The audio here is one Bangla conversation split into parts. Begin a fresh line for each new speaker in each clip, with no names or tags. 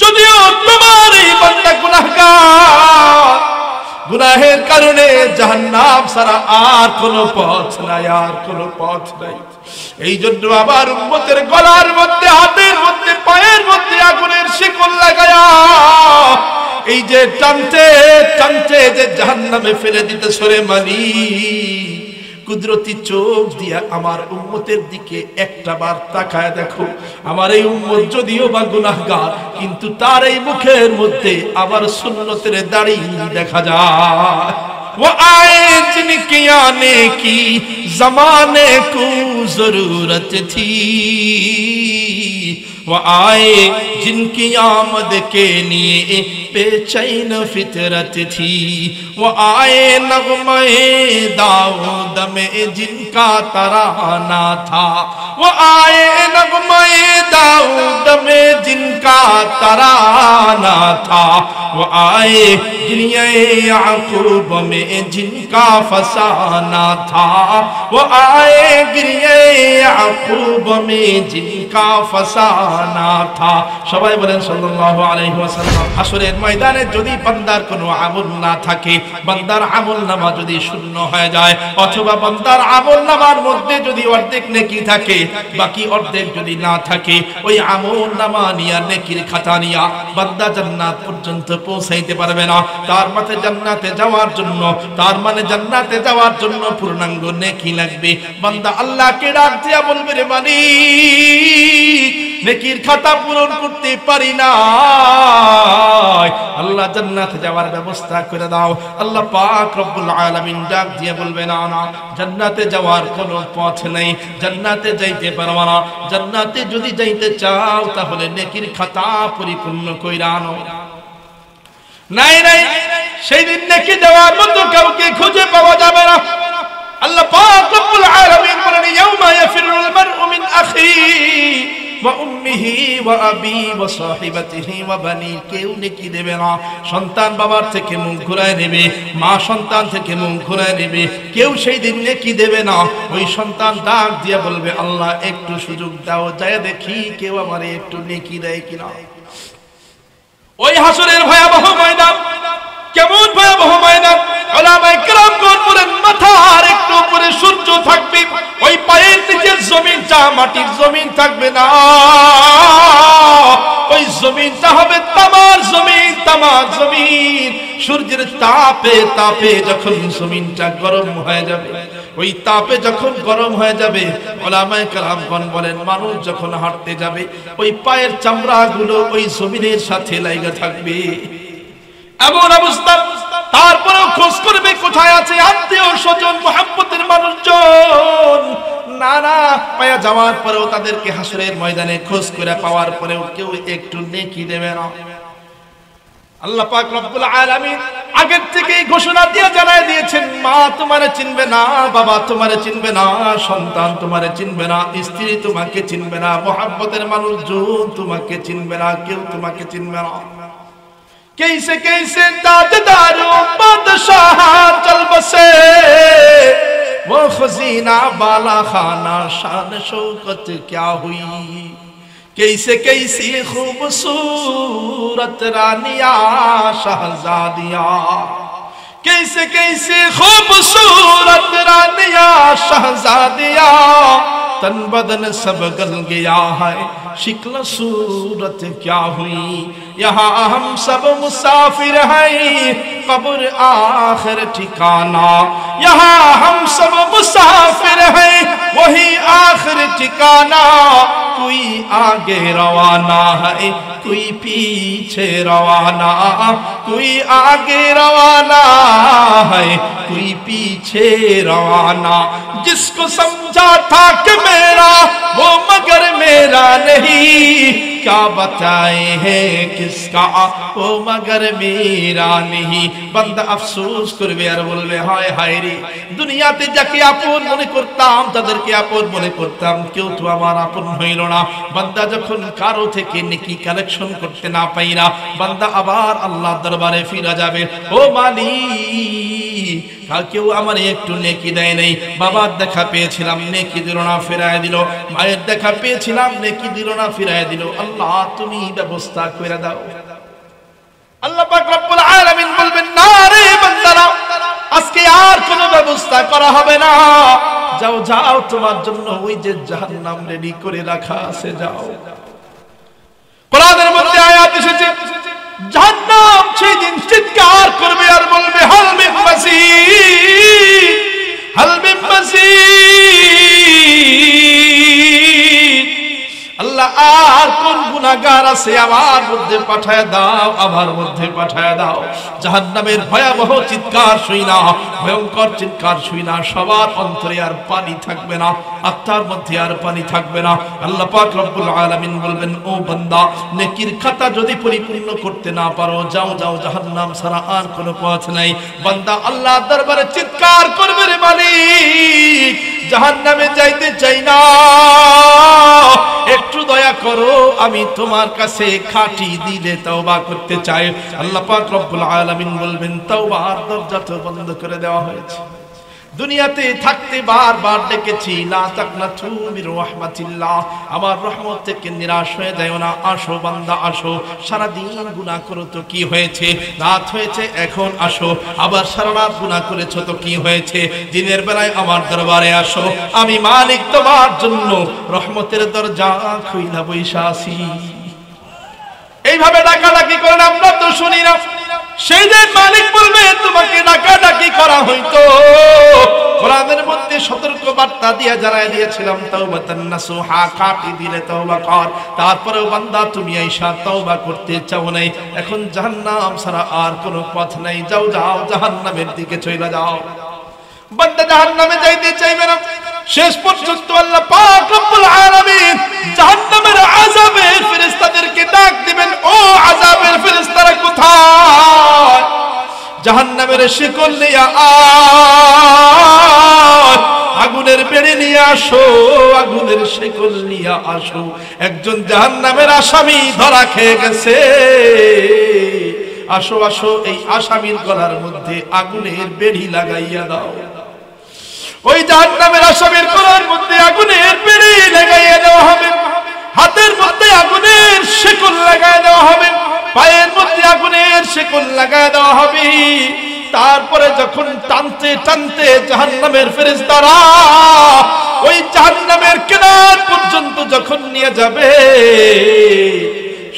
যদিও তোমার এই বান্দা গুনাহগার, গুনাহের কারণে জাহান্নাম ছাড়া আর কোনো পথ নাই, আর কোনো পথ নাই। এই জন্য আবার উম্মতের গলার মধ্যে, হাতের মধ্যে, পায়ের মধ্যে আগুনের শিকল লাগায়া এই যে টানতে টানতে যে জাহান্নামে ফেলে দিতে সরে মালিক, কুদরতি চোখ দিয়া আমার উম্মতের দিকে একটা বার তাকায় দেখো। আমার এই উম্মত যদিও বা গুনাহগার, কিন্তু তার এই মুখের মধ্যে আবার সুন্নতের দাড়ি দেখা যায়। वो आए जिनके आने की जमाने को जरूरत थी, वो आए जिनकी आमद के लिए बेचैन फितरत थी, वो आए नगमे दाऊद में जिनका तराना था, वो आए नगमे दाऊद में जिनका तराना था, वो आए गिरिए याकूब में जिनका फसाना था, वो आए गिरिए याकूब में जिनका फसाना था। সবাই বলেন সাল্লাল্লাহু আলাইহি ওয়াসাল্লাম। হাসরের ময়দানে যদি বান্দার কোনো আমল না থাকে, বান্দার আমলনামা যদি শূন্য হয়ে যায়, অথবা বান্দার আমলনামার মধ্যে যদি অর্ধেক নেকি থাকে, বাকি অর্ধেক যদি না থাকে, ওই আমলনামা নিয়া, নেকির খাতা নিয়া বান্দা জান্নাত পর্যন্ত পৌঁছাইতে পারবে না। তার মানে জান্নাতে যাওয়ার জন্য, তার মানে জান্নাতে যাওয়ার জন্য পূর্ণাঙ্গ নেকি লাগবে। বান্দা আল্লাহকে ডাক দিয়া বলবে, রে মালিক, নেকির খাতা পূরণ করতে পারি না, আল্লাহ জান্নাতে যাওয়ার ব্যবস্থা করে দাও। আল্লাহ পাক রব্বুল আলামিন ডাক দিয়ে বলবে, না না, জান্নাতে যাওয়ার কোনো পথ নেই, জান্নাতে যাইতে পারবা না। জান্নাতে যদি যাইতে চাও তাহলে নেকির খাতা পরিপূর্ণ কইরা আনো। নাই নাই, সেই দিন নেকি দেওয়ার মতো কাউকে খুঁজে পাওয়া যাবে না। আল্লাহ পাক রব্বুল আলামিন বলেন, ইয়াউমা ইয়াফিরুল মারউ মিন আখিহি ওয়া উম্মিহি ওয়া আবি ওয়া সাহিবাতিহি ওয়া বানি। কেউ নেকি দেবে না। সন্তান বাবার থেকে মুখ ঘুরায় নেবে, মা সন্তান থেকে মুখ ঘুরায় নেবে, কেউ সেই দিন নেকি দেবে না। ওই সন্তান ডাক দিয়ে বলবে, আল্লাহ একটু সুযোগ দাও, যায় দেখি কেউ আমারে একটু নেকি দেয় কিনা। ওই হাসরের ভয়াবহ ময়দান, কেমন ভয়াবহ ময়দান! উলামায়ে কেরামগণ বলেন, মাথার একটু উপরে সূর্য থাকবে, ওই পায়ের নিচে জমিনটা, মাটির জমিন থাকবে না। ওই জমিনটা হবে তামার জমিন, তামার জমিন। সূর্যের তাপে তাপে যখন জমিনটা গরম হয়ে যাবে, ওই তাপে যখন গরম হয়ে যাবে, উলামায়ে কেরামগণ বলেন, মানুষ যখন হাঁটতে যাবে, ওই পায়ের চামড়াগুলো ওই জমিনের সাথে লাগা থাকবে, এমন অবস্থা। তারপরেও খোঁজ করবে কোথায় আছে আত্মীয় স্বজন, মুহাব্বতের মানুষজন। না না, পায়া যাওয়ার পরেও তাদেরকে হাসরের ময়দানে খোঁজ করে পাওয়ার পরেও কেউ একটু নেকি দেবে না। আল্লাহ পাক রব্বুল আলামিন আগের থেকেই ঘোষণা দিয়ে জানায় দিয়েছেন, মা তোমারে চিনবে না, বাবা তোমারে চিনবে না, সন্তান তোমারে চিনবে না, স্ত্রী তোমাকে চিনবে না, মুহাব্বতের মানুষজন তোমাকে চিনবে না, কেউ তোমাকে চিনবে না। कैसे कैसे ताजदारों बादशाह चल बसे, वो खजीना बाला खाना शान शौकत क्या हुई। कैसे कैसी खूबसूरत रानिया शहजादिया, कैसे कैसे खूबसूरत रानिया शहजादिया, तन बदन सब गल गया है, शिक्ल सूरत क्या हुई। यहाँ हम सब मुसाफिर हैं, कब्र आखिर ठिकाना। यहाँ हम सब मुसाफिर हैं, वही आखिर ठिकाना। कोई आगे रवाना है, कोई पीछे रवाना, कोई आगे रवाना है, कोई पीछे रवाना। जिसको समझा था कि मेरा वो मगर मेरा नहीं, क्या बताए हैं किसका वो मगर मेरा नहीं। बंदा अफसोस करবে আর বলবে, হায় হায় রে, দুনিয়াতে যাকে আপন মনে করতাম, তাদেরকে আপন মনে করতাম, কেউ তো আমার আপন হইল না। বান্দা যখন কারো থেকে নেকি কালেকশন করতে না পাইরা, বান্দা আবার আল্লাহর দরবারে ফিরে যাবে, ও মালিক, কেউ আমার একটু নেকি দেয় নাই। বাবার দেখা পেয়েছিলাম, নেকি দিল না, ফিরায় দিল। মায়ের দেখা পেয়েছিলাম, নেকি দিল না, ফিরায় দিল। আল্লাহ আল্লাহ তুমি ব্যবস্থা করে দাও। আল্লাহ পাক রব্বুল আলামিন বলবেন না রে বান্দারা, আজকে আর কোনো ব্যবস্থা করা হবে না, যাও যাও তোমার জন্য ওই যে জাহান্নাম রেডি করে রাখা আছে, যাও। কোরআনের মধ্যে আয়াত এসেছে জাহান্নাম সেই দিন চিৎকার করবে আর বলবে হাল মিন মাসিদ, হাল মিন মাসিদ। আল্লাহ আর কোন গুনাহগার আছে আমার মধ্যে পাঠায় দাও, আমার মধ্যে পাঠায় দাও। জাহান্নামের ভয়াবহ চিৎকার শুই না, ভয়ঙ্কর চিৎকার শুই না, সবার অন্তরে আর পানি থাকবে না, আত্মার মধ্যে আর পানি থাকবে না। আল্লাহ পাক রব্বুল আলামিন বলবেন ও বান্দা, নেকির খাতা যদি পরিপূর্ণ করতে না পারো, যাও যাও, জাহান্নাম ছাড়া আর কোনো পথ নাই। বান্দা আল্লাহর দরবারে চিৎকার করবে রে মালিক, জাহান্নামে যাইতে চাই না, একটু দয়া করো, আমি তোমার কাছে খাঁটি দিলে তওবা করতে চাই। আল্লাহ পাক রব্বুল আলামিন বলবেন তওবার দরজা তো বন্ধ করে দেওয়া হয়েছে। দুনিয়াতে থাকতে বারবার ডেকেছি লা তাকনাতু মির রাহমাতিল্লাহ, আমার রহমত থেকে নিরাশ হয়ে যাও না, আসো বান্দা আসো। সারা দিন গুনাহ করো তো কি হয়েছে, রাত হয়েছে এখন আসো, আবার সারা রাত গুনাহ করেছো তো কি হয়েছে, দিনের বেলায় আমার দরবারে আসো, আমি মালিক তোমার জন্য রহমতের দরজা খুইলা বইসা আছি। এইভাবে ডাকাডাকি করেন আমরা তো শুনি না। সেই দিন মালিক বলবে তোমাকে ডাকাডাকি করা হইতো, কোরআনের মধ্যে সতর্ক বার্তা দিয়ে জানাই দিয়েছিলাম তাওবাতান নাসুহা, খাঁটি দিলে তওবা কর। তারপরেও বান্দা তুমি আইসা তওবা করতে চাও নাই, এখন জাহান্নাম ছাড়া আর কোনো পথ নাই, যাও যাও জাহান্নামের দিকে চলে যাও। বান্দা জাহান্নামে যাইতে চাইবে না, শেষ পর্যন্ত আল্লাহ পাক রব্বুল আলামিন জাহান্নামের আযাবের ফেরেশতাদেরকে ডাক দিবেন, ও আযাবের ফেরেশতারা কোথায়? জাহান্নামের শিকল নিয়ে আয়, আগুনের বেড়ি নিয়ে আসো, আগুনের শিকল নিয়ে আসো। একজন জাহান্নামের আসামি ধরা খেয়ে গেছে, আসো আসো, এই আসামির গলার মধ্যে আগুনের বেড়ি লাগাইয়া দাও। ওই জাহান্নামের আসামির গলার মধ্যে আগুনের বেড়ি লাগাইয়া দেওয়া হবে, হাতের মধ্যে আগুনের শিকল লাগাইয়া দেওয়া হবে, পায়ের মধ্যে আগুনের শিকল লাগাইয়া দেওয়া হবে। তারপরে যখন টানতে টানতে জাহান্নামের ফেরেশতারা ওই জাহান্নামের কিনার পর্যন্ত যখন নিয়ে যাবে,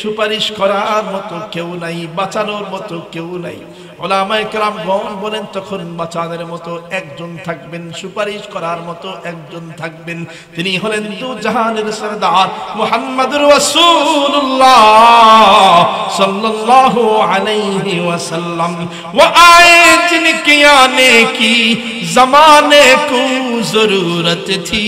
সুপারিশ করার মতো কেউ নাই, বাঁচানোর মতো কেউ নাই। উলামায়ে কেরামগণ বলেন তখন বাঁচানোর মতো একজন থাকবেন, সুপারিশ করার মতো একজন থাকবেন, তিনি হলেন দু জাহানের সরদার মুহাম্মদুর রাসূলুল্লাহ সাল্লাল্লাহু আলাইহি ওয়াসাল্লাম। ওয়া আয়ে জিনকে আনে কি জমানে কো জরুরত থी,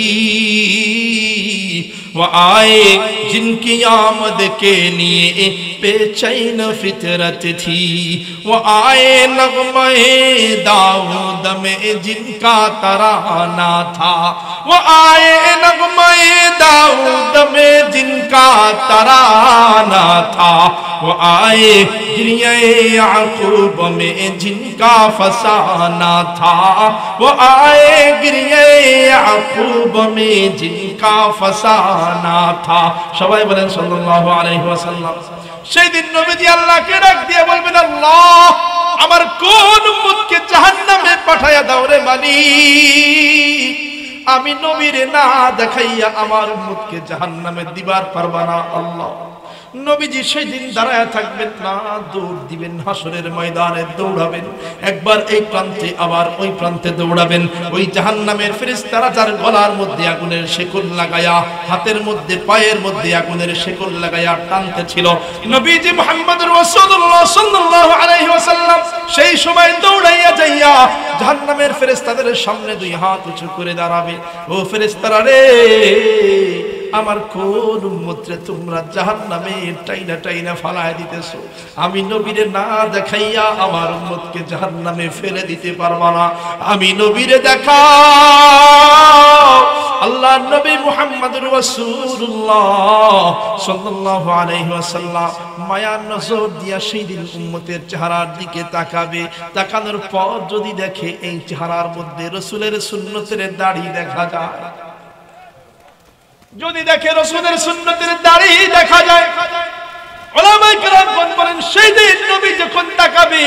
वो आए जिनकी आमद के लिए बेचैन फितरत थी, वो आए नग़्मे दाऊद में जिनका तराना था, वो आए नग़्मे दाऊद में जिनका तराना था, वो आए गिरिए याकूब में जिनका फसाना था, वो आए गिरिए याकूब में जिनका फसाना था। সবাই বলেন সাল্লাল্লাহু আলাইহি ওয়াসাল্লাম। সেই দিন নবীজি আল্লাহকে ডাক দিয়ে বলবেন, আল্লাহ আমার কোন উম্মতকে জাহান্নামে পাঠায়া দাও রে মালিক, আমি নবীরে না দেখাইয়া আমার উম্মতকে জাহান্নামে দিবার পারবা না। আল্লাহ নবীজি সেই দিন দাঁড়ায় থাকবেন না, দৌড় দিবেন, হাসরের ময়দানে দৌড়াবেন, একবার এই প্রান্তে আবার ওই প্রান্তে দৌড়াবেন। ওই জাহান্নামের ফেরেশতারা যার গলার মধ্যে আগুনের শিকল লাগায়া, হাতের মধ্যে পায়ের মধ্যে আগুনের শিকল লাগায়া টানতে ছিল নবীজি মুহাম্মদুর রাসূলুল্লাহ সাল্লাল্লাহু আলাইহি ওয়াসাল্লাম, সেই সময় দৌড়াইয়া যাইয়া জাহান্নামের ফেরেশতাদের সামনে দুই হাত উঁচু করে দাঁড়াবে, ও ফেরেশতারা রে, আমার কোন উম্মতরে তোমরা জাহান্নামে টাইনা টাইনা ফালায় দিতেছো, আমি নবীরে না দেখাইয়া আমার উম্মতকে জাহান্নামে ফেলে দিতে পারবা না, আমি নবীরে দেখাও। আল্লাহ নবী মুহাম্মদুর রাসূলুল্লাহ সাল্লাল্লাহু আলাইহি ওয়াসাল্লাম মায়ার নজর দিয়া সেই দিন উম্মতের চেহারার দিকে তাকাবে, তাকানোর পর যদি দেখে এই চেহারার মধ্যে রাসূলের সুন্নতের দাড়ি দেখা যায়, যদি দেখে রাসূলের সুন্নতের দাড়ি দেখা যায়, উলামায়ে কেরাম বলেন সেই দিন নবী যখন তাকাবে,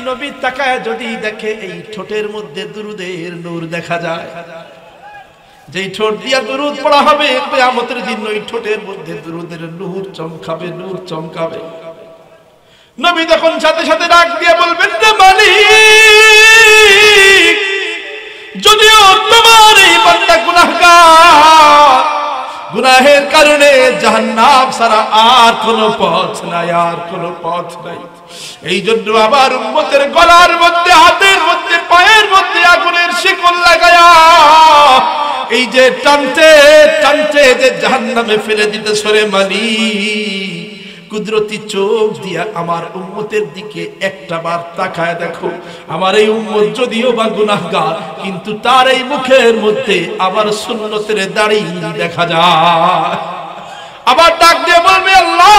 নবী তাকায় যদি দেখে এই ঠোঁটের মধ্যে দুরুদের নূর দেখা যায়, যেই ঠোঁট দিয়া দুরুদ পড়া হবে কিয়ামতের দিন ওই ঠোঁটের মধ্যে দুরুদের নূর চমকাবে, নূর চমকাবে। নবী তখন সাথে সাথে ডাক দিয়ে বলবেন, রে মালিক, যদিও তোমার এই বান্দা গুনাহগার, গুনাহের কারণে জাহান্নাম ছাড়া আর কোনো পথ নাই, আর কোনো পথ নাই। এই জন্য আবার উম্মতের গলার মধ্যে, হাতের মধ্যে, পায়ের মধ্যে আগুনের শিকল লাগায়া এই যে টানতে টানতে যে জাহান্নামে ফেলে দিতে সরে মালিক, কুদরতি চোখ দিয়া আমার উম্মতের দিকে একটা বার তাকায় দেখো। আমার এই উম্মত যদিও বা গুনাহগার, কিন্তু তার এই মুখের মধ্যে আবার সুন্নতের দাড়ি দেখা যায়। আবার ডাক দিয়ে বলবে, আল্লাহ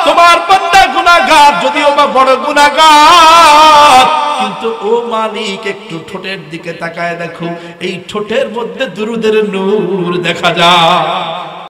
তোমার বান্দা গুনাহগার, যদিও বা বড় গুনাহগার, কিন্তু ও মালিক একটু ঠোঁটের দিকে তাকায় দেখো, এই ঠোঁটের মধ্যে দুরুদের নূর দেখা যায়।